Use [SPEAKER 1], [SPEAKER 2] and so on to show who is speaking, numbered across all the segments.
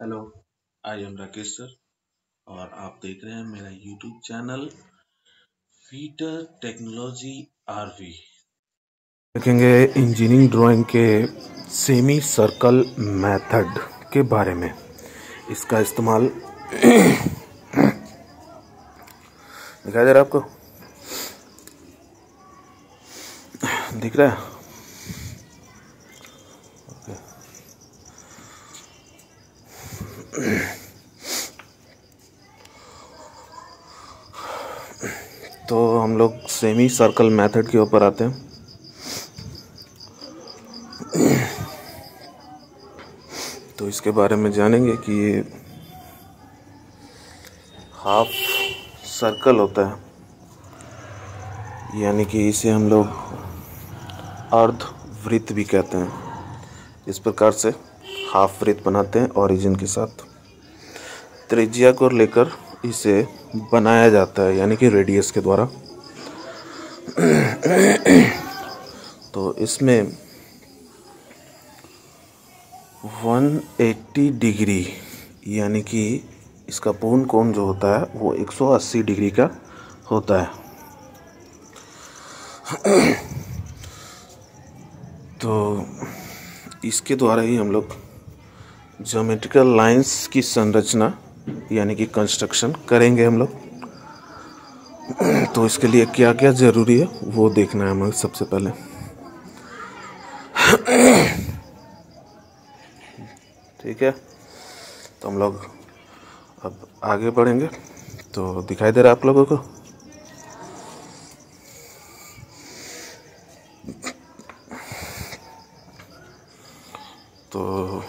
[SPEAKER 1] Hello, I am Rakesh sir और आप देख रहे हैं मेरा YouTube channel fitter technology RV.
[SPEAKER 2] देखेंगे इंजीनियरिंग ड्राइंग के सेमी सर्कल मेथड के बारे में। इसका इस्तेमाल दिखाई दे रहा है आपको? दिख रहा है? तो हम लोग सेमी सर्कल मेथड के ऊपर आते हैं। तो इसके बारे में जानेंगे कि ये हाफ सर्कल होता है, यानी कि इसे हम लोग अर्ध वृत्त भी कहते हैं। इस प्रकार से हाफ वृत्त बनाते हैं ओरिजिन के साथ। त्रिज्या को लेकर इसे बनाया जाता है, यानी कि रेडियस के द्वारा। तो इसमें 180 डिग्री यानी कि इसका पूर्ण कोण जो होता है वो 180 डिग्री का होता है। तो इसके द्वारा ही हम लोग ज्योमेट्रिकल लाइंस की संरचना यानी कि कंस्ट्रक्शन करेंगे हम लोग। तो इसके लिए क्या क्या ज़रूरी है वो देखना है हमें सबसे पहले। ठीक है, तो हम लोग अब आगे बढ़ेंगे। तो दिखाई दे रहा है आप लोगों को? तो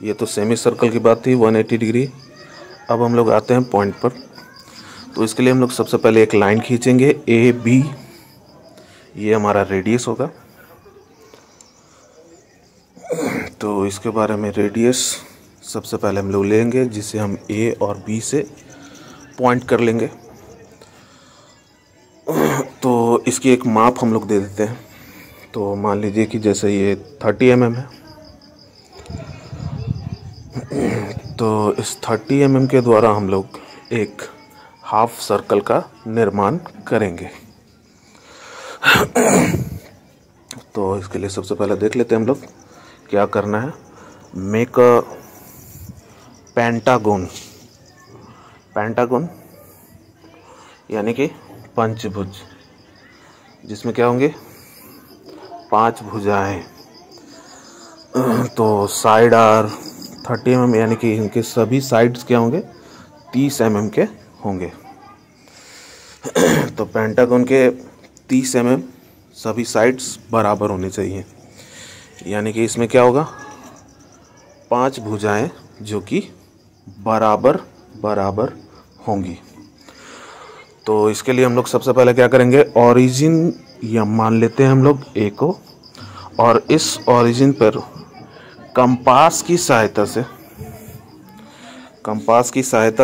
[SPEAKER 2] ये तो सेमी सर्कल की बात थी 180 डिग्री। अब हम लोग आते हैं पॉइंट पर। तो इसके लिए हम लोग सबसे पहले एक लाइन खींचेंगे ए बी। ये हमारा रेडियस होगा। तो इसके बारे में रेडियस सबसे पहले हम लोग लेंगे, जिसे हम ए और बी से पॉइंट कर लेंगे। तो इसकी एक माप हम लोग दे देते हैं। तो मान लीजिए कि जैसे ये 30 mm है, तो इस 30 mm के द्वारा हम लोग एक हाफ सर्कल का निर्माण करेंगे। तो इसके लिए सबसे पहले देख लेते हैं हम लोग क्या करना है। Make a pentagon. पेंटागोन यानी कि पंचभुज, जिसमें क्या होंगे 5 भुजाएं। तो साइड आर 30 mm यानी कि इनके सभी साइड्स क्या होंगे 30 mm के होंगे। तो पेंटागन के 30 mm सभी साइड्स बराबर होने चाहिए, यानी कि इसमें क्या होगा 5 भुजाएं जो कि बराबर बराबर होंगी। तो इसके लिए हम लोग सबसे पहले क्या करेंगे, ओरिजिन या मान लेते हैं हम लोग ए को, और इस ओरिजिन पर कंपास की सहायता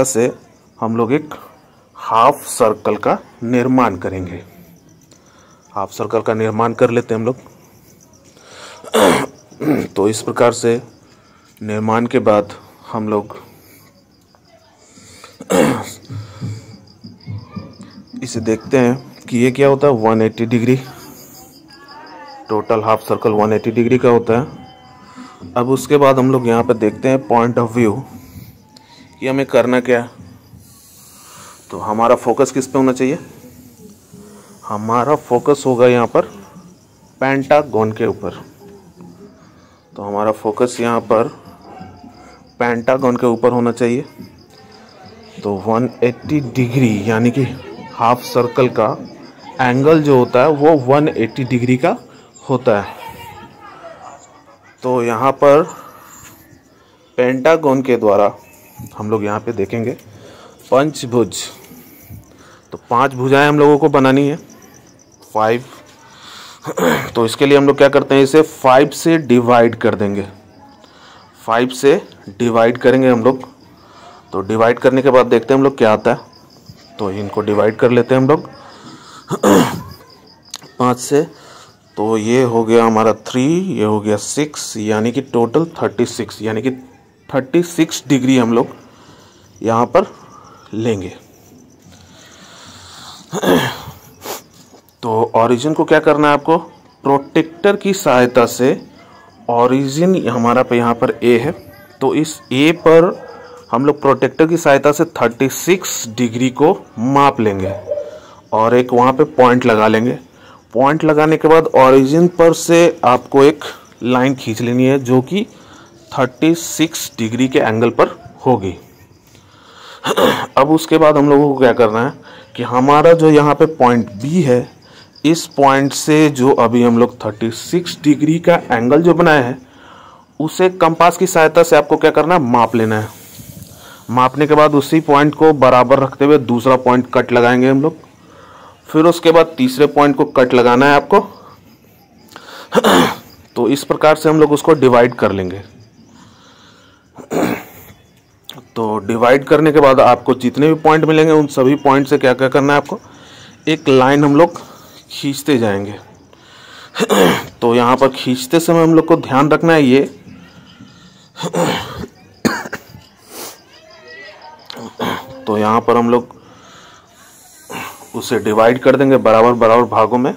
[SPEAKER 2] से हम लोग एक हाफ सर्कल का निर्माण करेंगे। हाफ सर्कल का निर्माण कर लेते हैं हम लोग। तो इस प्रकार से निर्माण के बाद हम लोग इसे देखते हैं कि ये क्या होता है 180 degree. Total half circle 180 degree का होता है। अब उसके बाद हम लोग यहाँ पे देखते हैं पॉइंट ऑफ व्यू कि हमें करना क्या है। तो हमारा फोकस किस पे होना चाहिए? हमारा फोकस होगा यहाँ पर पेंटागन के ऊपर। तो हमारा फोकस यहाँ पर पेंटागन के ऊपर होना चाहिए। तो 180 डिग्री यानी कि हाफ सर्कल का एंगल जो होता है वो 180 डिग्री का होता है। तो यहाँ पर पेंटागन के द्वारा हम लोग यहाँ पे देखेंगे पंचभुज। तो 5 भुजाएं हम लोगों को बनानी है 5। तो इसके लिए हम लोग क्या करते हैं, इसे 5 से डिवाइड कर देंगे। 5 से डिवाइड करेंगे हम लोग। तो डिवाइड करने के बाद देखते हैं हम लोग क्या आता है। तो इनको डिवाइड कर लेते हैं हम लोग 5 से। तो ये हो गया हमारा 3, ये हो गया 6, यानी कि टोटल 36, यानी कि 36 डिग्री हम लोग यहाँ पर लेंगे। तो ओरिजिन को क्या करना है आपको, प्रोटेक्टर की सहायता से, ओरिजिन हमारा पे यहाँ पर ए है, तो इस ए पर हम लोग प्रोटेक्टर की सहायता से 36 डिग्री को माप लेंगे और एक वहाँ पे पॉइंट लगा लेंगे। पॉइंट लगाने के बाद ओरिजिन पर से आपको एक लाइन खींच लेनी है जो कि 36 डिग्री के एंगल पर होगी। अब उसके बाद हम लोगों को क्या करना है कि हमारा जो यहाँ पे पॉइंट बी है, इस पॉइंट से जो अभी हम लोग 36 डिग्री का एंगल जो बनाया है उसे कंपास की सहायता से आपको क्या करना है, माप लेना है। मापने के बाद उसी पॉइंट को बराबर रखते हुए दूसरा पॉइंट कट लगाएंगे हम लोग। फिर उसके बाद तीसरे पॉइंट को कट लगाना है आपको। तो इस प्रकार से हम लोग उसको डिवाइड कर लेंगे। तो डिवाइड करने के बाद आपको जितने भी पॉइंट मिलेंगे उन सभी पॉइंट से क्या क्या करना है आपको, एक लाइन हम लोग खींचते जाएंगे। तो यहाँ पर खींचते समय हम लोग को ध्यान रखना है ये तो यहाँ पर हम लोग उसे डिवाइड कर देंगे बराबर बराबर भागों में।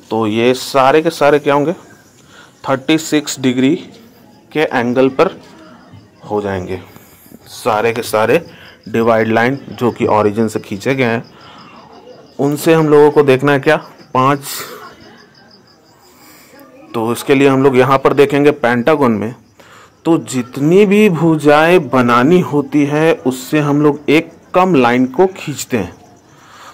[SPEAKER 2] तो ये सारे के सारे क्या होंगे, 36 डिग्री के एंगल पर हो जाएंगे। सारे के सारे डिवाइड लाइन जो कि ओरिजिन से खींचे गए हैं उनसे हम लोगों को देखना है क्या, 5। तो इसके लिए हम लोग यहाँ पर देखेंगे पेंटागन में, तो जितनी भी भुजाएं बनानी होती है उससे हम लोग एक कम लाइन को खींचते हैं।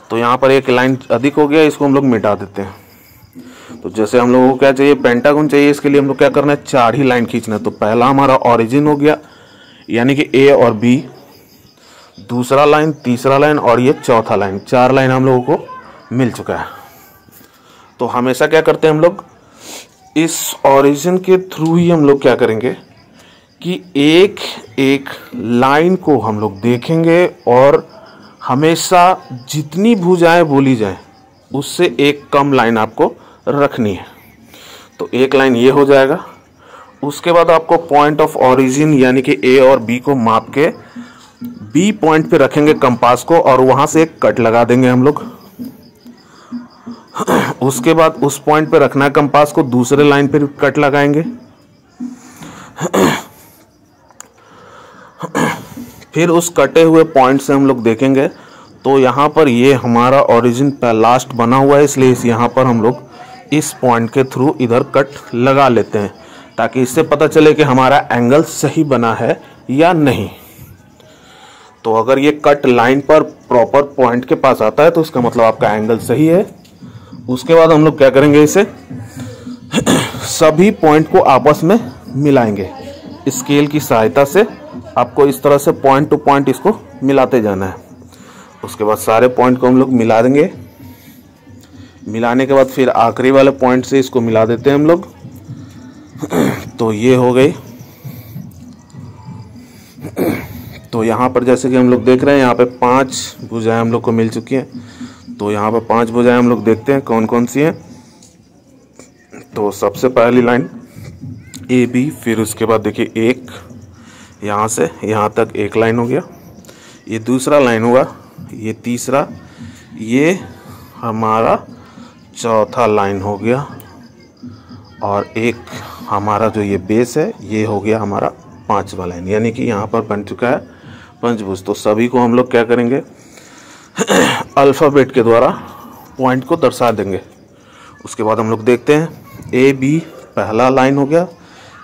[SPEAKER 2] तो यहाँ पर एक लाइन अधिक हो गया, इसको हम लोग मिटा देते हैं। तो जैसे हम लोगों को क्या चाहिए, पेंटागन चाहिए, इसके लिए हम लोग क्या करना है, 4 ही लाइन खींचना है। तो पहला हमारा ओरिजिन हो गया, यानी कि ए और बी, दूसरा लाइन, तीसरा लाइन और ये चौथा लाइन, 4 लाइन हम लोगों को मिल चुका है। तो हमेशा क्या करते हैं हम लोग, इस ओरिजिन के थ्रू ही हम लोग क्या करेंगे कि एक एक लाइन को हम लोग देखेंगे और हमेशा जितनी भुजाएं बोली जाए उससे एक कम लाइन आपको रखनी है। तो एक लाइन ये हो जाएगा। उसके बाद आपको पॉइंट ऑफ ओरिजिन यानी कि ए और बी को माप के बी पॉइंट पे रखेंगे कंपास को और वहां से एक कट लगा देंगे हम लोग। उसके बाद उस पॉइंट पे रखना है कंपास को, दूसरे लाइन पे कट लगाएंगे। फिर उस कटे हुए पॉइंट से हम लोग देखेंगे तो यहाँ पर ये हमारा ओरिजिन पे लास्ट बना हुआ है, इसलिए यहाँ पर हम लोग इस पॉइंट के थ्रू इधर कट लगा लेते हैं ताकि इससे पता चले कि हमारा एंगल सही बना है या नहीं। तो अगर ये कट लाइन पर प्रॉपर पॉइंट के पास आता है तो इसका मतलब आपका एंगल सही है। उसके बाद हम लोग क्या करेंगे, इसे सभी पॉइंट को आपस में मिलाएंगे। स्केल की सहायता से आपको इस तरह से पॉइंट टू पॉइंट इसको मिलाते जाना है। उसके बाद सारे पॉइंट को हम लोग मिला देंगे। मिलाने के बाद फिर आखिरी वाले पॉइंट से इसको मिला देते हैं हम लोग। तो ये हो गई। तो यहाँ पर जैसे कि हम लोग देख रहे हैं यहाँ पे 5 भुजाएं हम लोग को मिल चुकी हैं। तो यहाँ पर 5 भुजाएं हम लोग देखते हैं कौन कौन सी हैं। तो सबसे पहली लाइन ए बी, फिर उसके बाद देखिए एक यहाँ से यहाँ तक एक लाइन हो गया, ये दूसरा लाइन हुआ, ये तीसरा, ये हमारा चौथा लाइन हो गया और एक हमारा जो ये बेस है ये हो गया हमारा 5वां लाइन, यानी कि यहाँ पर बन चुका है पंचभुज। तो सभी को हम लोग क्या करेंगे, अल्फ़ाबेट के द्वारा पॉइंट को दर्शा देंगे। उसके बाद हम लोग देखते हैं ए बी पहला लाइन हो गया,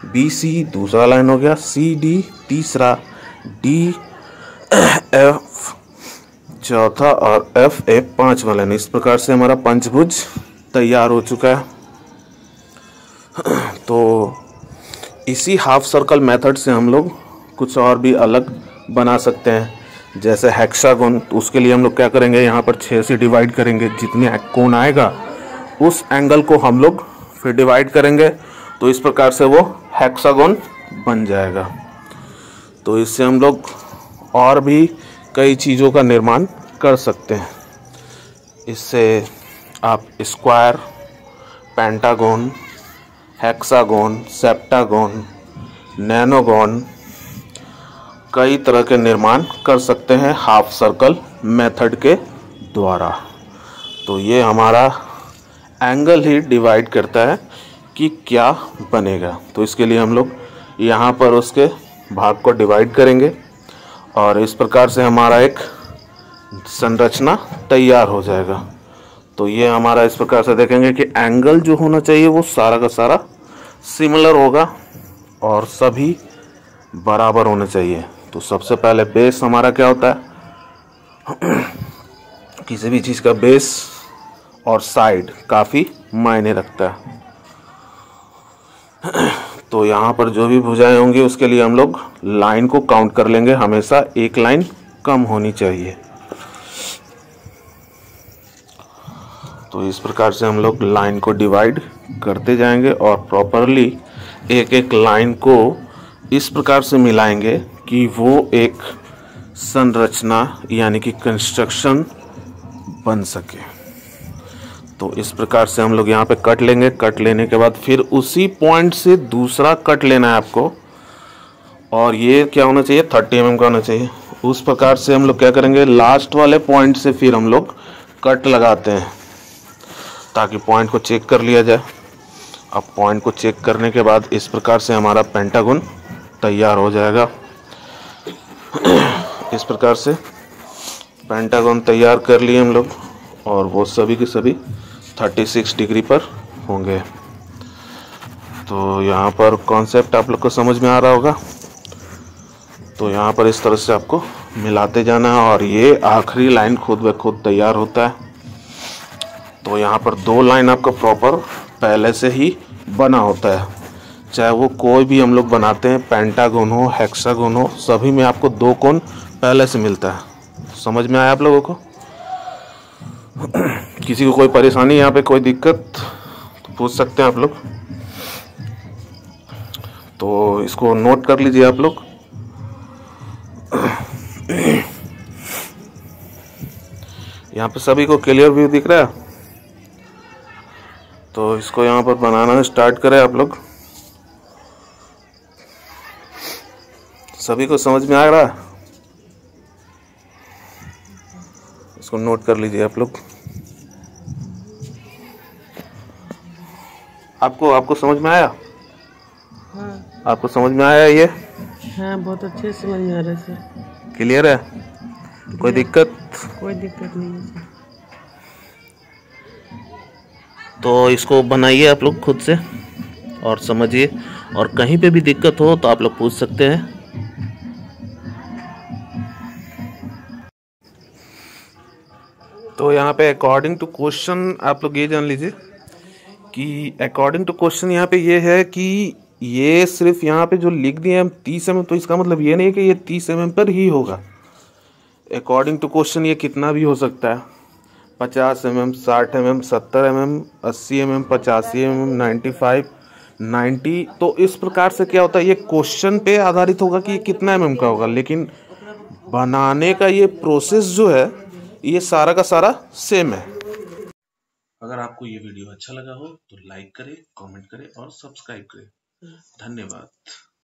[SPEAKER 2] बी सी दूसरा लाइन हो गया, सी डी तीसरा, डी एफ चौथा और एफ ए 5वां लाइन। इस प्रकार से हमारा पंचभुज तैयार हो चुका है। तो इसी हाफ सर्कल मेथड से हम लोग कुछ और भी अलग बना सकते हैं, जैसे हेक्सागोन। तो उसके लिए हम लोग क्या करेंगे, यहाँ पर 6 से डिवाइड करेंगे, जितने कोण आएगा उस एंगल को हम लोग फिर डिवाइड करेंगे, तो इस प्रकार से वो हेक्सागोन बन जाएगा। तो इससे हम लोग और भी कई चीज़ों का निर्माण कर सकते हैं। इससे आप स्क्वायर, पेंटागोन, हेक्सागोन, सेप्टागोन, नैनोगोन कई तरह के निर्माण कर सकते हैं हाफ सर्कल मेथड के द्वारा। तो ये हमारा एंगल ही डिवाइड करता है कि क्या बनेगा। तो इसके लिए हम लोग यहाँ पर उसके भाग को डिवाइड करेंगे और इस प्रकार से हमारा एक संरचना तैयार हो जाएगा। तो ये हमारा इस प्रकार से देखेंगे कि एंगल जो होना चाहिए वो सारा का सारा सिमिलर होगा और सभी बराबर होने चाहिए। तो सबसे पहले बेस हमारा क्या होता है, किसी भी चीज़ का बेस और साइड काफ़ी मायने रखता है। तो यहाँ पर जो भी भुजाएं होंगी उसके लिए हम लोग लाइन को काउंट कर लेंगे, हमेशा एक लाइन कम होनी चाहिए। तो इस प्रकार से हम लोग लाइन को डिवाइड करते जाएंगे और प्रॉपरली एक एक लाइन को इस प्रकार से मिलाएंगे कि वो एक संरचना यानी कि कंस्ट्रक्शन बन सके। तो इस प्रकार से हम लोग यहाँ पे कट लेंगे। कट लेने के बाद फिर उसी पॉइंट से दूसरा कट लेना है आपको, और ये क्या होना चाहिए, 30 mm का होना चाहिए। उस प्रकार से हम लोग क्या करेंगे, लास्ट वाले पॉइंट से फिर हम लोग कट लगाते हैं ताकि पॉइंट को चेक कर लिया जाए। अब पॉइंट को चेक करने के बाद इस प्रकार से हमारा पेंटागन तैयार हो जाएगा। इस प्रकार से पेंटागन तैयार कर लिए हम लोग और वो सभी के सभी 36 डिग्री पर होंगे। तो यहाँ पर कॉन्सेप्ट आप लोग को समझ में आ रहा होगा। तो यहाँ पर इस तरह से आपको मिलाते जाना है और ये आखिरी लाइन खुद ब खुद तैयार होता है। तो यहाँ पर 2 लाइन आपका प्रॉपर पहले से ही बना होता है, चाहे वो कोई भी हम लोग बनाते हैं, पेंटागन हो, हेक्सागन हो, सभी में आपको 2 कोण पहले से मिलता है। समझ में आया आप लोगों को? किसी को कोई परेशानी, यहाँ पे कोई दिक्कत तो पूछ सकते हैं आप लोग। तो इसको नोट कर लीजिए आप लोग। यहाँ पे सभी को क्लियर व्यू दिख रहा है। तो इसको यहाँ पर बनाना स्टार्ट करें आप लोग। सभी को समझ में आ रहा है? इसको नोट कर लीजिए आप लोग। आपको समझ में आया?
[SPEAKER 3] हाँ।
[SPEAKER 2] आपको समझ में आया ये?
[SPEAKER 3] हाँ, बहुत अच्छे से समझ में आ रहा है सर।
[SPEAKER 2] क्लियर है? कोई दिक्कत?
[SPEAKER 3] कोई दिक्कत नहीं है सर।
[SPEAKER 2] तो इसको बनाइए आप लोग खुद से और समझिए, और कहीं पे भी दिक्कत हो तो आप लोग पूछ सकते हैं। तो यहाँ पे अकॉर्डिंग टू क्वेश्चन आप लोग ये जान लीजिए कि अकॉर्डिंग टू क्वेश्चन यहाँ पे ये है कि ये सिर्फ यहाँ पे जो लिख दिए हम 30 mm, तो इसका मतलब ये नहीं है कि ये 30 mm पर ही होगा। अकॉर्डिंग टू क्वेश्चन ये कितना भी हो सकता है, 50 mm, 60 mm, 70 mm, 80 mm, 85 mm, 95, 90। तो इस प्रकार से क्या होता है, ये क्वेश्चन पे आधारित होगा कि ये कितना mm का होगा, लेकिन बनाने का ये प्रोसेस जो है ये सारा का सारा सेम है।
[SPEAKER 1] अगर आपको ये वीडियो अच्छा लगा हो तो लाइक करें, कमेंट करें और सब्सक्राइब करें। धन्यवाद।